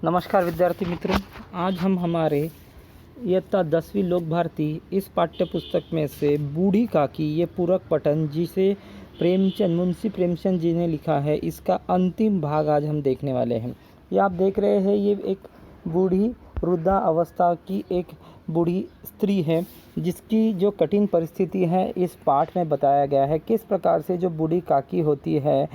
नमस्कार विद्यार्थी मित्रों, आज हम हमारे इयत्ता 10वीं लोक भारती इस पाठ्य पुस्तक में से बूढ़ी काकी ये पूरक पठन जिसे मुंशी प्रेमचंद जी ने लिखा है, इसका अंतिम भाग आज हम देखने वाले हैं। ये आप देख रहे हैं, ये एक बूढ़ी वृद्धा अवस्था की एक बूढ़ी स्त्री है जिसकी जो कठिन परिस्थिति है इस पाठ में बताया गया है। किस प्रकार से जो बूढ़ी काकी होती है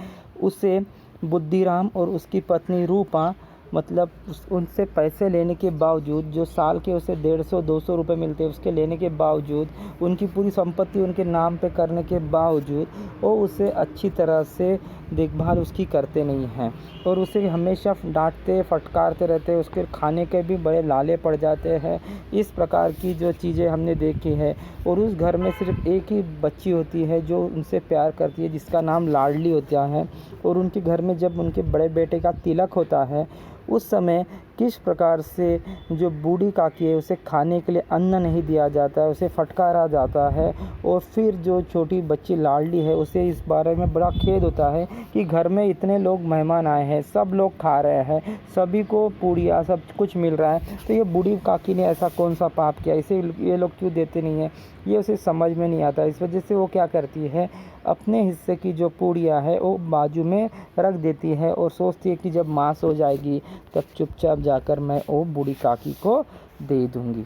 उसे बुद्धिराम और उसकी पत्नी रूपा मतलब उनसे पैसे लेने के बावजूद, जो साल के उसे 150-200 रुपये मिलते हैं उसके लेने के बावजूद, उनकी पूरी संपत्ति उनके नाम पे करने के बावजूद वो उसे अच्छी तरह से देखभाल उसकी करते नहीं हैं और उसे हमेशा डांटते फटकारते रहते हैं। उसके खाने के भी बड़े लाले पड़ जाते हैं। इस प्रकार की जो चीज़ें हमने देखी है। और उस घर में सिर्फ एक ही बच्ची होती है जो उनसे प्यार करती है, जिसका नाम लाडली होता है। और उनके घर में जब उनके बड़े बेटे का तिलक होता है उस समय किस प्रकार से जो बूढ़ी काकी है उसे खाने के लिए अन्न नहीं दिया जाता है, उसे फटकारा जाता है। और फिर जो छोटी बच्ची लाडली है उसे इस बारे में बड़ा खेद होता है कि घर में इतने लोग मेहमान आए हैं, सब लोग खा रहे हैं, सभी को पूड़ियाँ सब कुछ मिल रहा है, तो ये बूढ़ी काकी ने ऐसा कौन सा पाप किया, इसे ये लोग क्यों देते नहीं हैं, ये उसे समझ में नहीं आता। इस वजह से वो क्या करती है, अपने हिस्से की जो पूड़ियाँ है वो बाजू में रख देती है और सोचती है कि जब मांस हो जाएगी तब चुपचाप जाकर मैं वो बूढ़ी काकी को दे दूंगी,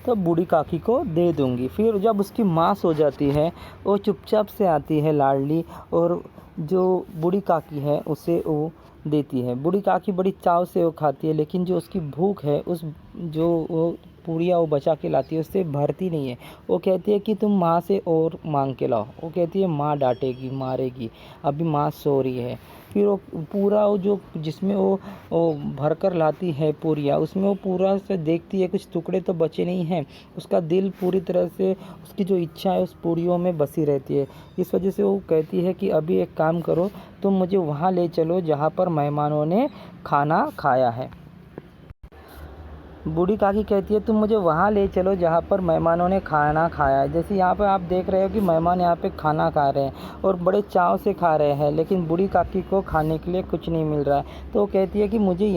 तो बूढ़ी काकी को दे दूंगी। फिर जब उसकी मांस हो जाती है वो चुपचाप से आती है लाडली और जो बूढ़ी काकी है उसे वो देती है। बूढ़ी काकी बड़ी चाव से वो खाती है, लेकिन जो उसकी भूख है उस जो वो पूड़ियाँ वो बचा के लाती है उससे भरती नहीं है। वो कहती है कि तुम माँ से और मांग के लाओ। वो कहती है माँ डांटेगी मारेगी, अभी माँ सो रही है। फिर वो पूरा वो जो जिसमें वो भर कर लाती है पूड़ियाँ, उसमें वो पूरा से देखती है कुछ टुकड़े तो बचे नहीं हैं। उसका दिल पूरी तरह से उसकी जो इच्छा है उस पूड़ियों में बसी रहती है। इस वजह से वो कहती है कि अभी एक काम करो, तुम मुझे वहाँ ले चलो जहाँ पर मेहमानों ने खाना खाया है। बूढ़ी काकी कहती है तुम मुझे वहाँ ले चलो जहाँ पर मेहमानों ने खाना खाया है। जैसे यहाँ पर आप देख रहे हो कि मेहमान यहाँ पे खाना खा रहे हैं और बड़े चाव से खा रहे हैं, लेकिन बूढ़ी काकी को खाने के लिए कुछ नहीं मिल रहा है। तो वो कहती है कि मुझे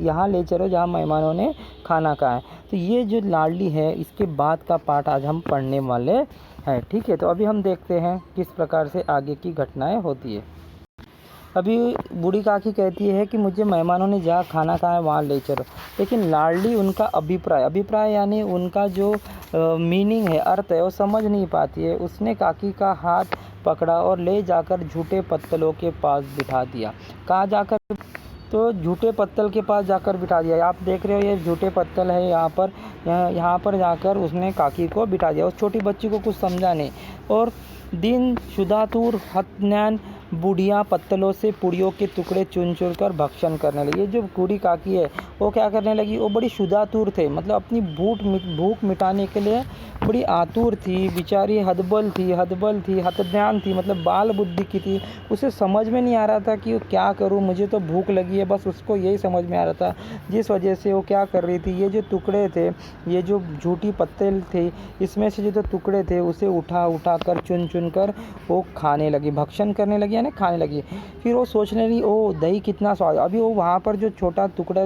यहाँ ले चलो जहाँ मेहमानों ने खाना खाया है। तो ये जो लाडली है इसके बाद का पाठ आज हम पढ़ने वाले हैं। ठीक है, तो अभी हम देखते हैं किस प्रकार से आगे की घटनाएँ होती है। अभी बूढ़ी काकी कहती है कि मुझे मेहमानों ने जहाँ खाना खाया वहाँ ले चलो, लेकिन लाडली उनका अभिप्राय यानी उनका जो मीनिंग है, अर्थ है, वो समझ नहीं पाती है। उसने काकी का हाथ पकड़ा और ले जाकर झूठे पत्तलों के पास बिठा दिया। कहाँ जाकर? तो झूठे पत्तल के पास जाकर बिठा दिया। आप देख रहे हो ये झूठे पत्तल है, यहाँ पर जाकर उसने काकी को बिठा दिया। उस छोटी बच्ची को कुछ समझा नहीं और दिन शुदातुर हत्यान बुढ़िया पत्तलों से पुड़ियों के टुकड़े चुन चुन कर भक्षण करने लगी। ये जो बूढ़ी काकी है वो क्या करने लगी, वो बड़ी शुदातुर थे, मतलब अपनी भूख मिटाने के लिए बड़ी आतुर थी। बेचारी हतबल थी, हतध्यान थी, मतलब बाल बुद्धि की थी। उसे समझ में नहीं आ रहा था कि वो क्या करूँ, मुझे तो भूख लगी है, बस उसको यही समझ में आ रहा था। जिस वजह से वो क्या कर रही थी, ये जो टुकड़े थे, ये जो झूठी पत्तल थे, इसमें से जो टुकड़े थे उसे उठा कर चुन कर वो खाने लगी, भक्षण करने लगी यानी खाने लगी। फिर वो सोचने लगी ओ दही कितना स्वाद। अभी वो वहाँ पर जो छोटा टुकड़ा,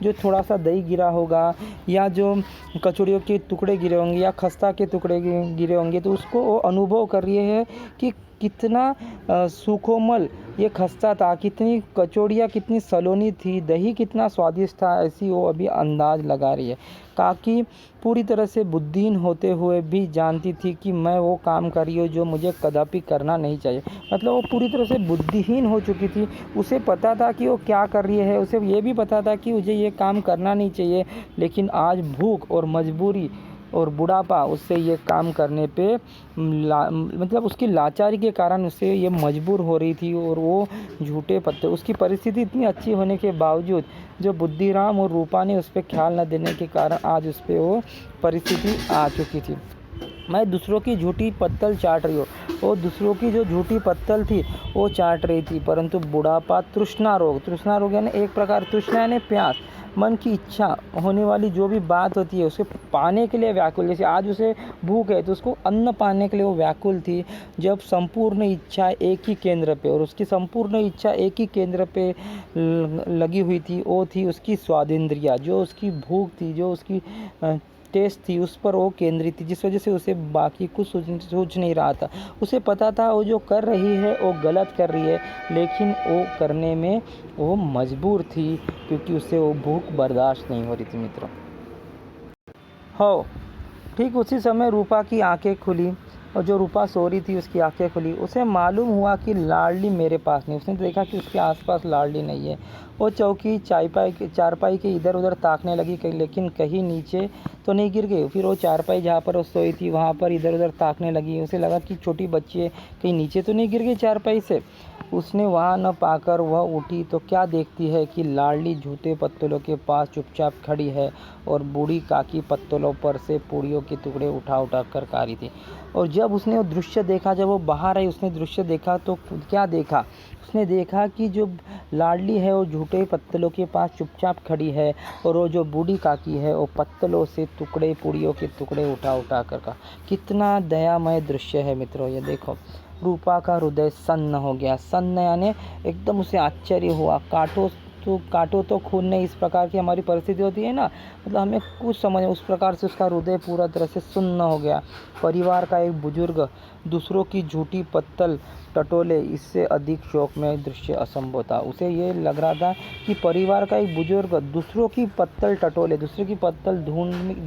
जो थोड़ा सा दही गिरा होगा या जो कचौड़ियों के टुकड़े गिरे होंगे या खस्ता के टुकड़े गिरे होंगे, तो उसको वो अनुभव कर रही है कि कितना सुकोमल ये खस्ता था, कितनी कचौड़ियाँ कितनी सलोनी थी, दही कितना स्वादिष्ट था, ऐसी वो अभी अंदाज लगा रही है। काकी पूरी तरह से बुद्धिहीन होते हुए भी जानती थी कि मैं वो काम कर रही हूँ जो मुझे कदापि करना नहीं चाहिए। मतलब वो पूरी तरह से बुद्धिहीन हो चुकी थी। उसे पता था कि वो क्या कर रही है, उसे ये भी पता था कि मुझे ये काम करना नहीं चाहिए, लेकिन आज भूख और मजबूरी और बुढ़ापा उससे ये काम करने पे मतलब उसकी लाचारी के कारण उससे ये मजबूर हो रही थी। और वो झूठे पत्ते, उसकी परिस्थिति इतनी अच्छी होने के बावजूद जो बुद्धिराम और रूपा ने उस पर ख्याल न देने के कारण आज उस पर वो परिस्थिति आ चुकी थी। मैं दूसरों की झूठी पत्तल चाट रही हूँ। वो दूसरों की जो झूठी पत्तल थी वो चाट रही थी। परंतु बुढ़ापा तृष्णा रोग यानी एक प्रकार तृष्णा यानी प्यास, मन की इच्छा होने वाली जो भी बात होती है उसे पाने के लिए व्याकुल। जैसे आज उसे भूख है तो उसको अन्न पाने के लिए वो व्याकुल थी। जब संपूर्ण इच्छा एक ही केंद्र पे, और उसकी संपूर्ण इच्छा एक ही केंद्र पे लगी हुई थी, वो थी उसकी स्वादेंद्रिया। जो उसकी भूख थी, जो उसकी टेस्ट थी, उस पर वो केंद्रित थी, जिस वजह से उसे बाकी कुछ सोच नहीं रहा था। उसे पता था वो जो कर रही है वो गलत कर रही है, लेकिन वो करने में वो मजबूर थी क्योंकि उसे वो भूख बर्दाश्त नहीं हो रही थी मित्रों। हो ठीक उसी समय रूपा की आंखें खुली, और जो रूपा सो रही थी उसकी आंखें खुली। उसे मालूम हुआ कि लाडली मेरे पास नहीं। उसने देखा कि उसके आसपास लाडली नहीं है। वो चौकी चारपाई के इधर उधर ताकने लगी, लेकिन कहीं नीचे तो नहीं गिर गई। फिर वो चारपाई जहाँ पर वो सोई थी वहाँ पर इधर उधर ताकने लगी। उसे लगा कि छोटी बच्ची है, कहीं नीचे तो नहीं गिर गई चारपाई से। उसने वहाँ न पाकर वह उठी तो क्या देखती है कि लाडली झूठे पत्तलों के पास चुपचाप खड़ी है, और बूढ़ी काकी पत्तलों पर से पूड़ियों के टुकड़े उठा उठा कर खा रही थी। और जब उसने वो दृश्य देखा, जब वो बाहर आई, उसने दृश्य देखा तो क्या देखा? उसने देखा कि जो लाडली है वो झूठे पत्तलों के पास चुपचाप खड़ी है, और वो जो बूढ़ी काकी है वो पत्तलों से टुकड़े, पूड़ियों के टुकड़े उठा उठा कर खा। कितना दयामय दृश्य है मित्रों, ये देखो। रूपा का हृदय सन्न हो गया। सन्न यानी एकदम उसे आश्चर्य हुआ। काटो तो खून नहीं, इस प्रकार की हमारी परिस्थिति होती है ना, मतलब हमें कुछ समझ, उस प्रकार से उसका हृदय पूरा तरह से सुन्न हो गया। परिवार का एक बुजुर्ग दूसरों की झूठी पत्तल टटोले, इससे अधिक शोक में दृश्य असंभव था। उसे ये लग रहा था कि परिवार का एक बुजुर्ग दूसरों की पत्तल टटोले, दूसरों की पत्तल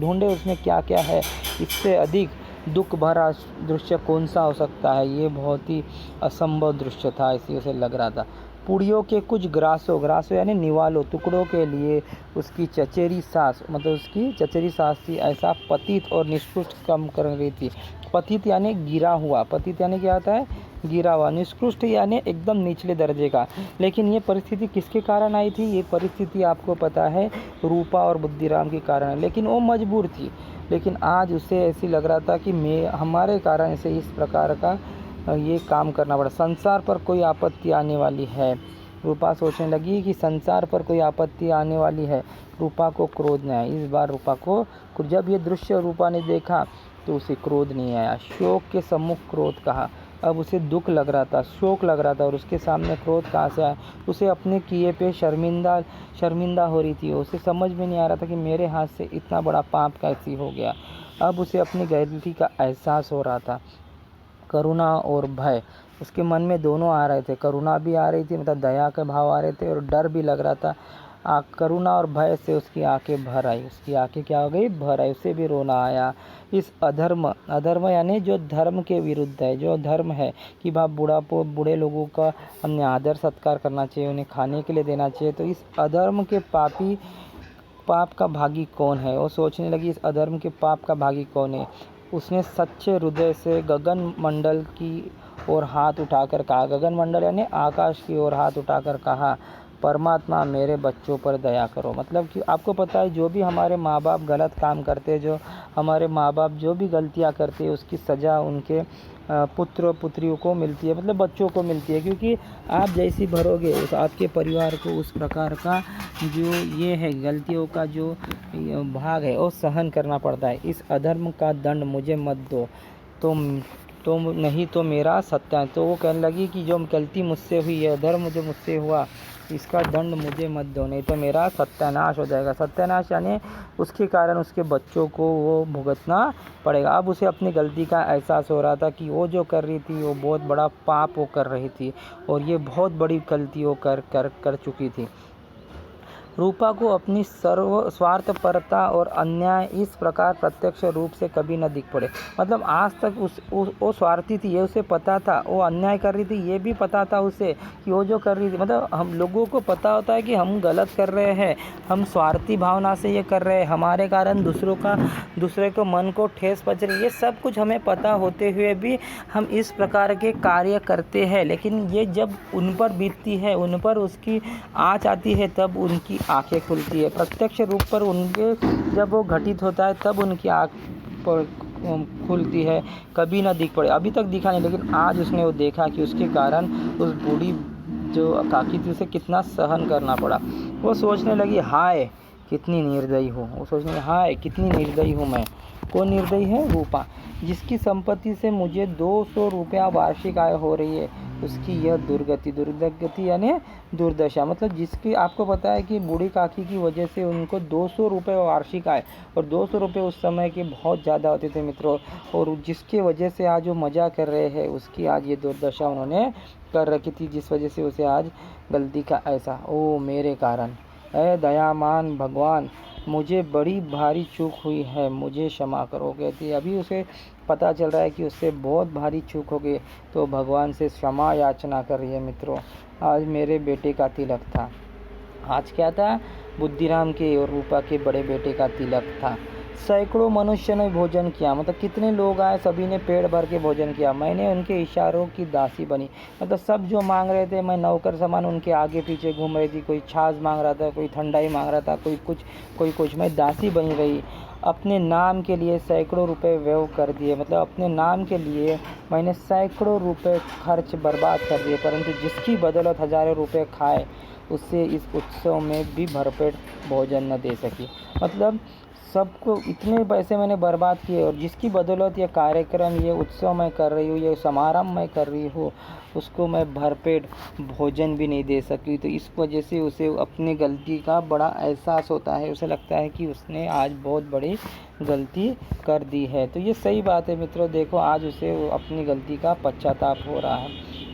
ढूंढे उसमें क्या क्या है, इससे अधिक दुख भरा दृश्य कौन सा हो सकता है। ये बहुत ही असंभव दृश्य था, इसी उसे लग रहा था। पूड़ियों के कुछ ग्रासों यानी निवालों टुकड़ों के लिए उसकी चचेरी सास, मतलब उसकी चचेरी सास थी, ऐसा पतित और निष्कृष्ट काम कर रही थी। पतित यानी गिरा हुआ, पतित यानी क्या होता है? गिरा हुआ। निष्कृष्ट यानी एकदम निचले दर्जे का। लेकिन ये परिस्थिति किसके कारण आई थी? ये परिस्थिति आपको पता है रूपा और बुद्धिराम के कारण है, लेकिन वो मजबूर थी। लेकिन आज उसे ऐसी लग रहा था कि हमारे कारण से इस प्रकार का ये काम करना पड़ा। संसार पर कोई आपत्ति आने वाली है। रूपा सोचने लगी कि संसार पर कोई आपत्ति आने वाली है। रूपा को क्रोध नहीं आया इस बार। रूपा को जब ये दृश्य रूपा ने देखा तो उसे क्रोध नहीं आया। शोक के सम्मुख क्रोध कहा। अब उसे दुख लग रहा था, शोक लग रहा था, और उसके सामने क्रोध कहाँ से आया? उसे अपने किए पे शर्मिंदा हो रही थी। उसे समझ में नहीं आ रहा था कि मेरे हाथ से इतना बड़ा पाप कैसे हो गया। अब उसे अपनी गलती का एहसास हो रहा था। करुणा और भय उसके मन में दोनों आ रहे थे। करुणा भी आ रही थी, मतलब दया के भाव आ रहे थे, और डर भी लग रहा था। करुणा और भय से उसकी आंखें भर आई। उसकी आंखें क्या हो गई? भर आई। उसे भी रोना आया। इस अधर्म यानी जो धर्म के विरुद्ध है, जो धर्म है कि बूढ़े लोगों का हमने आदर सत्कार करना चाहिए, उन्हें खाने के लिए देना चाहिए, तो इस अधर्म के पाप का भागी कौन है? वो सोचने लगी, इस अधर्म के पाप का भागी कौन है? उसने सच्चे हृदय से गगन मंडल की ओर हाथ उठाकर कहा। गगन मंडल यानी आकाश की ओर हाथ उठाकर कहा, परमात्मा मेरे बच्चों पर दया करो। मतलब कि आपको पता है जो भी हमारे माँ बाप गलत काम करते हैं, जो हमारे माँ बाप जो भी गलतियाँ करते हैं, उसकी सज़ा उनके पुत्र पुत्रियों को मिलती है, मतलब बच्चों को मिलती है। क्योंकि आप जैसी भरोगे उस आपके परिवार को उस प्रकार का जो ये है गलतियों का जो भाग है वो सहन करना पड़ता है। इस अधर्म का दंड मुझे मत दो, तो नहीं तो मेरा सत्या। तो वो कहने लगी कि जो गलती मुझसे हुई है, अधर्म जो मुझसे हुआ, इसका दंड मुझे मत दो, नहीं तो मेरा सत्यानाश हो जाएगा। सत्यानाश यानी उसके कारण उसके बच्चों को वो भुगतना पड़ेगा। अब उसे अपनी गलती का एहसास हो रहा था कि वो जो कर रही थी वो बहुत बड़ा पाप वो कर रही थी, और ये बहुत बड़ी गलती वो कर चुकी थी। रूपा को अपनी स्वार्थपरता और अन्याय इस प्रकार प्रत्यक्ष रूप से कभी न दिख पड़े। मतलब आज तक वो स्वार्थी थी, ये उसे पता था। वो अन्याय कर रही थी, ये भी पता था उसे कि वो जो कर रही थी, मतलब हम लोगों को पता होता है कि हम गलत कर रहे हैं, हम स्वार्थी भावना से ये कर रहे हैं, हमारे कारण दूसरे को मन को ठेस पहुंच रही है, ये सब कुछ हमें पता होते हुए भी हम इस प्रकार के कार्य करते हैं। लेकिन ये जब उन पर बीतती है, उन पर उसकी आँच आती है, तब उनकी आंखें खुलती है। प्रत्यक्ष रूप पर उनके जब वो घटित होता है तब उनकी आँख खुलती है, कभी ना दिख पड़े। अभी तक दिखा नहीं, लेकिन आज उसने वो देखा कि उसके कारण उस बूढ़ी जो काकी थी उसे कितना सहन करना पड़ा। वो सोचने लगी, हाय कितनी निर्दयी हूँ। वो सोचने लगी, हाय कितनी निर्दयी हूँ मैं। कौन निर्दयी है? रूपा, जिसकी संपत्ति से मुझे 200 रुपया वार्षिक आय हो रही है, उसकी यह दुर्गति यानी दुर्दशा। मतलब जिसकी, आपको पता है कि बूढ़ी काकी की वजह से उनको 200 रुपये वार्षिक आय, और 200 रुपये उस समय के बहुत ज़्यादा होते थे मित्रों, और जिसकी वजह से आज वो मज़ा कर रहे हैं, उसकी आज ये दुर्दशा उन्होंने कर रखी थी, जिस वजह से उसे आज गलती का ऐसा, ओ मेरे कारण, ऐ दयामान भगवान, मुझे बड़ी भारी चूक हुई है, मुझे क्षमा करो। कहती अभी उसे पता चल रहा है कि उससे बहुत भारी चूक हो गई, तो भगवान से क्षमा याचना कर रही है। मित्रों, आज मेरे बेटे का तिलक था। आज क्या था? बुद्धिराम के और रूपा के बड़े बेटे का तिलक था। सैकड़ों मनुष्य ने भोजन किया, मतलब कितने लोग आए, सभी ने पेट भर के भोजन किया। मैंने उनके इशारों की दासी बनी, मतलब सब जो मांग रहे थे, मैं नौकर समान उनके आगे पीछे घूम रही थी। कोई छाछ मांग रहा था, कोई ठंडाई मांग रहा था, कोई कुछ, मैं दासी बनी रही। अपने नाम के लिए सैकड़ों रुपए व्यय कर दिए, मतलब अपने नाम के लिए मैंने सैकड़ों रुपए खर्च बर्बाद कर दिए, परंतु जिसकी बदौलत हजारों रुपए खाए, उससे इस उत्सव में भी भरपेट भोजन न दे सकी। मतलब सबको इतने पैसे मैंने बर्बाद किए, और जिसकी बदौलत ये कार्यक्रम, ये उत्सव मैं कर रही हूँ, ये समारंभ मैं कर रही हूँ, उसको मैं भरपेट भोजन भी नहीं दे सकी। तो इस वजह से उसे अपनी गलती का बड़ा एहसास होता है, उसे लगता है कि उसने आज बहुत बड़ी गलती कर दी है। तो ये सही बात है मित्रों। देखो, आज उसे अपनी गलती का पश्चाताप हो रहा है।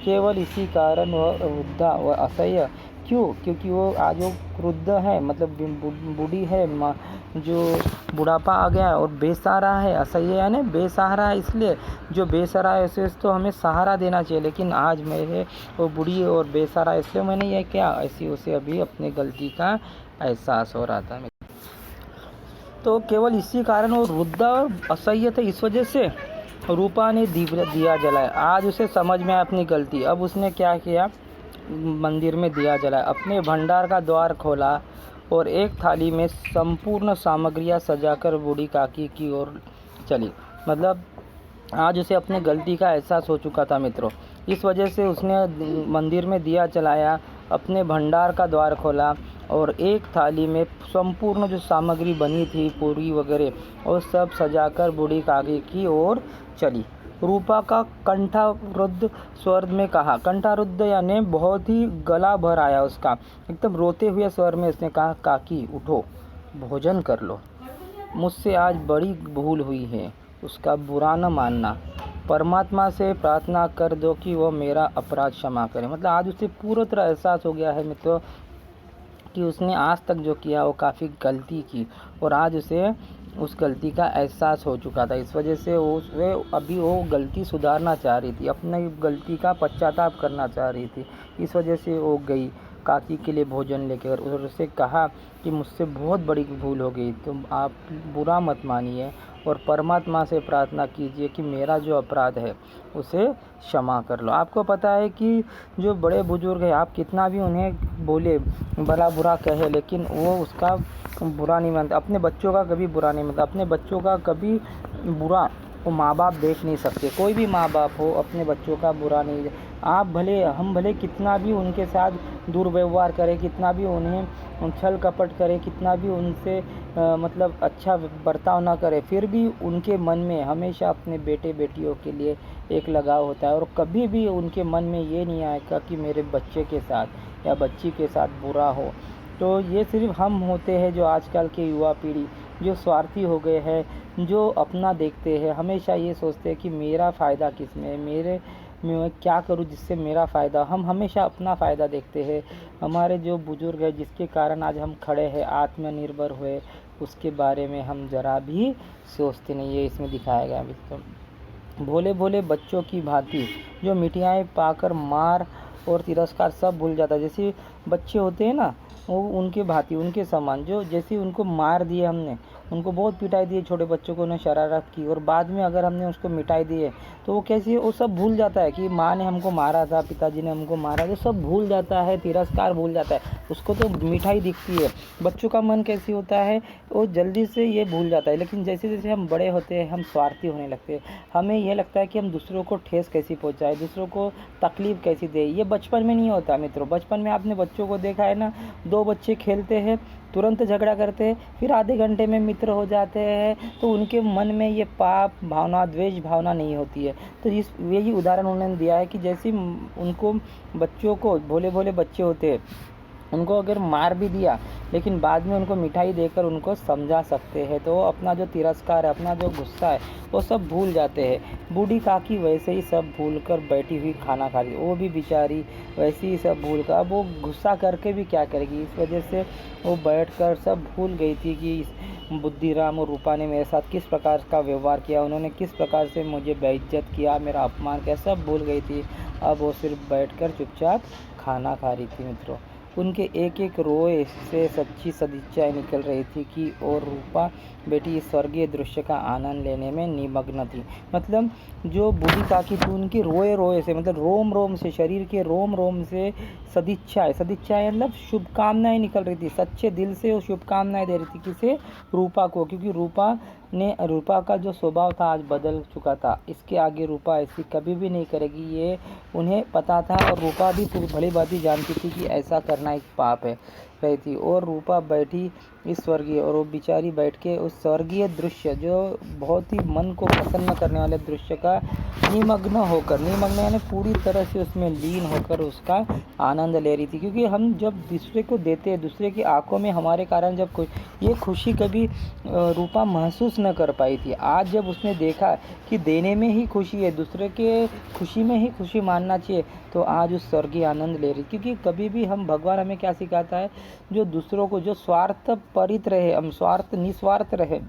केवल इसी कारण वह वृद्धा व असह्य, क्यों? क्योंकि वो आज वो क्रुद्ध है, मतलब बूढ़ी है, जो बुढ़ापा आ गया है, और बेसहारा है। असह्य यानी बेसहारा है, इसलिए जो बेसहारा है उसे तो हमें सहारा देना चाहिए, लेकिन आज मेरे वो बूढ़ी और बेसहारा, इसलिए मैंने ये क्या, ऐसी उसे अभी अपनी गलती का एहसास हो रहा था। तो केवल इसी कारण वो वृद्ध और असह्य थे, इस वजह से रूपा ने दिया जलाया। आज उसे समझ में आया अपनी गलती। अब उसने क्या किया? मंदिर में दिया जलाया, अपने भंडार का द्वार खोला, और एक थाली में संपूर्ण सामग्रियां सजाकर बूढ़ी काकी की ओर चली। मतलब आज उसे अपनी गलती का एहसास हो चुका था मित्रों, इस वजह से उसने मंदिर में दिया जलाया, अपने भंडार का द्वार खोला, और एक थाली में संपूर्ण जो सामग्री बनी थी, पूरी वगैरह, और सब सजाकर बूढ़ी काकी की ओर चली। रूपा का कंठारुद्ध स्वर में कहा, कंठारुद्ध यानी बहुत ही गला भर आया उसका, एकदम रोते हुए स्वर में उसने कहा, काकी उठो, भोजन कर लो, मुझसे आज बड़ी भूल हुई है, उसका बुरा न मानना, परमात्मा से प्रार्थना कर दो कि वो मेरा अपराध क्षमा करे। मतलब आज उसे पूरी तरह एहसास हो गया है मित्रों कि उसने आज तक जो किया वो काफ़ी गलती की, और आज उसे उस गलती का एहसास हो चुका था। इस वजह से वो अभी वो गलती सुधारना चाह रही थी, अपनी गलती का पश्चाताप करना चाह रही थी। इस वजह से वो गई काकी के लिए भोजन लेकर, और उससे कहा कि मुझसे बहुत बड़ी भूल हो गई, तो आप बुरा मत मानिए, और परमात्मा से प्रार्थना कीजिए कि मेरा जो अपराध है उसे क्षमा कर लो। आपको पता है कि जो बड़े बुजुर्ग हैं, आप कितना भी उन्हें बोले, भला बुरा कहे, लेकिन वो उसका बुरा नहीं मानते। अपने बच्चों का कभी बुरा नहीं मानता, अपने बच्चों का कभी बुरा वो माँ बाप देख नहीं सकते। कोई भी माँ बाप हो, अपने बच्चों का बुरा नहीं, हम भले कितना भी उनके साथ दुर्व्यवहार करें, कितना भी उन्हें छल कपट करें, कितना भी उनसे मतलब अच्छा बर्ताव ना करें, फिर भी उनके मन में हमेशा अपने बेटे बेटियों के लिए एक लगाव होता है, और कभी भी उनके मन में ये नहीं आएगा कि मेरे बच्चे के साथ या बच्ची के साथ बुरा हो। तो ये सिर्फ हम होते हैं, जो आजकल के युवा पीढ़ी जो स्वार्थी हो गए हैं, जो अपना देखते हैं, हमेशा ये सोचते हैं कि मेरा फ़ायदा किस में है, मैं क्या करूं जिससे मेरा फ़ायदा। हम हमेशा अपना फ़ायदा देखते हैं। हमारे जो बुजुर्ग हैं, जिसके कारण आज हम खड़े हैं, आत्मनिर्भर हुए, उसके बारे में हम ज़रा भी सोचते नहीं है। इसमें दिखाया गया भोले भोले बच्चों की भांति जो मिठाई पाकर मार और तिरस्कार सब भूल जाता है। जैसे बच्चे होते हैं ना, वो उनके भांति उनके समान, जो जैसे उनको मार दिए हमने, उनको बहुत पिटाई दी छोटे बच्चों को, उन्हें शरारत की, और बाद में अगर हमने उसको मिटाई दी है तो वो कैसे, वो सब भूल जाता है कि माँ ने हमको मारा था, पिताजी ने हमको मारा, तो सब भूल जाता है, तिरस्कार भूल जाता है। उसको तो मिठाई दिखती है। बच्चों का मन कैसे होता है, वो जल्दी से ये भूल जाता है। लेकिन जैसे जैसे हम बड़े होते हैं, हम स्वार्थी होने लगते हैं। हमें ये लगता है कि हम दूसरों को ठेस कैसी पहुँचाए, दूसरों को तकलीफ़ कैसी दे। ये बचपन में नहीं होता मित्रों। बचपन में आपने बच्चों को देखा है ना, दो बच्चे खेलते हैं, तुरंत झगड़ा करते हैं, फिर आधे घंटे में मित्र हो जाते हैं, तो उनके मन में ये पाप भावना, द्वेष भावना नहीं होती है। तो इस यही उदाहरण उन्होंने दिया है कि जैसे उनको, बच्चों को, भोले भोले बच्चे होते हैं, उनको अगर मार भी दिया लेकिन बाद में उनको मिठाई देकर उनको समझा सकते हैं, तो अपना जो तिरस्कार है, अपना जो गुस्सा है, वो सब भूल जाते हैं। बूढ़ी काकी वैसे ही सब भूल कर बैठी हुई खाना खा रही, वो भी बेचारी वैसे ही सब भूल कर, अब वो गुस्सा करके भी क्या करेगी। इस वजह से वो बैठकर सब भूल गई थी कि बुद्धिराम और रूपा ने मेरे साथ किस प्रकार का व्यवहार किया, उन्होंने किस प्रकार से मुझे बेइज्जत किया, मेरा अपमान किया, सब भूल गई थी। अब वो सिर्फ बैठकर चुपचाप खाना खा रही थी मित्रों। उनके एक एक रोए से सच्ची सदिच्छाएँ निकल रही थी कि और रूपा बेटी इस स्वर्गीय दृश्य का आनंद लेने में निमग्न थी। मतलब जो बूढ़ी काकी थी, उनकी रोए रोए से, मतलब रोम रोम से, शरीर के रोम रोम से सदिच्छाएँ मतलब शुभकामनाएँ निकल रही थी। सच्चे दिल से वो शुभकामनाएँ दे रही थी किसे, रूपा को, क्योंकि रूपा का जो स्वभाव था आज बदल चुका था। इसके आगे रूपा ऐसी कभी भी नहीं करेगी, ये उन्हें पता था, और रूपा भी भली भांति जानती थी कि ऐसा करना एक पाप है रही थी। और रूपा बैठी इस स्वर्गीय, और वो बेचारी बैठ के उस स्वर्गीय दृश्य, जो बहुत ही मन को प्रसन्न करने वाले दृश्य का निमग्न यानी पूरी तरह से उसमें लीन होकर उसका आनंद ले रही थी। क्योंकि हम जब दूसरे को देते हैं, दूसरे की आंखों में हमारे कारण जब ये खुशी कभी रूपा महसूस न कर पाई थी। आज जब उसने देखा कि देने में ही खुशी है, दूसरे के खुशी में ही खुशी मानना चाहिए, तो आज उस स्वर्गीय आनंद ले रही। क्योंकि कभी भी हम, भगवान हमें क्या सिखाता है, जो दूसरों को, जो स्वार्थ परित रहे, हम निस्वार्थ रहे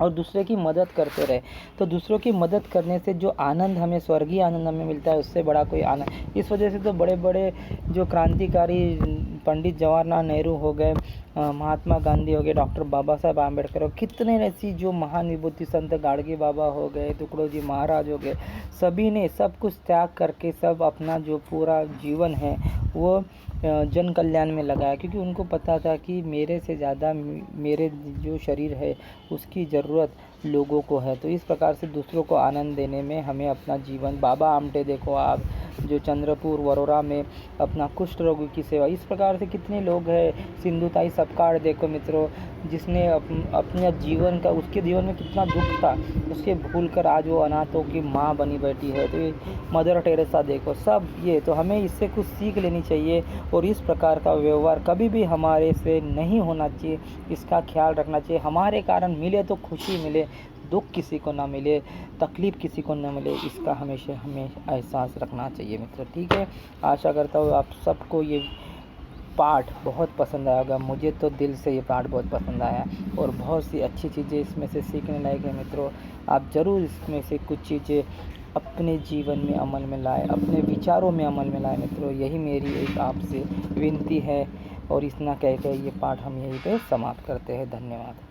और दूसरे की मदद करते रहे, तो दूसरों की मदद करने से जो आनंद हमें, स्वर्गीय आनंद हमें मिलता है, उससे बड़ा कोई आनंद। इस वजह से तो बड़े बड़े जो क्रांतिकारी पंडित जवाहरलाल नेहरू हो गए, महात्मा गांधी हो गए, डॉक्टर बाबा साहब आम्बेडकर हो, कितने ऐसी जो महान विभूति, संत गाडगे बाबा हो गए, टुकड़ोजी महाराज हो गए, सभी ने सब कुछ त्याग करके सब अपना जो पूरा जीवन है वो जन कल्याण में लगाया। क्योंकि उनको पता था कि मेरे से ज़्यादा मेरे जो शरीर है उसकी ज़रूरत लोगों को है। तो इस प्रकार से दूसरों को आनंद देने में हमें अपना जीवन, बाबा आमटे देखो आप, जो चंद्रपुर वरोरा में अपना कुष्ठ रोगी की सेवा, इस प्रकार से कितने लोग हैं। सिंधुताई सपकाळ देखो मित्रों, जिसने अपने जीवन का, उसके जीवन में कितना दुख था, उसके भूलकर आज वो अनाथों की माँ बनी बैठी है। तो ये मदर टेरेसा देखो, सब ये, तो हमें इससे कुछ सीख लेनी चाहिए। और इस प्रकार का व्यवहार कभी भी हमारे से नहीं होना चाहिए, इसका ख्याल रखना चाहिए। हमारे कारण मिले तो खुशी मिले, दुख किसी को ना मिले, तकलीफ़ किसी को ना मिले, इसका हमेशा हमें एहसास रखना चाहिए मित्र। ठीक है, आशा करता हूँ आप सबको ये पाठ बहुत पसंद आया होगा। मुझे तो दिल से ये पाठ बहुत पसंद आया, और बहुत सी अच्छी चीज़ें इसमें से सीखने लायक है मित्रों। आप ज़रूर इसमें से कुछ चीज़ें अपने जीवन में अमल में लाएं, अपने विचारों में अमल में लाएं मित्रों। यही मेरी एक आपसे विनती है, और इतना कह के ये पाठ हम यहीं पे समाप्त करते हैं। धन्यवाद।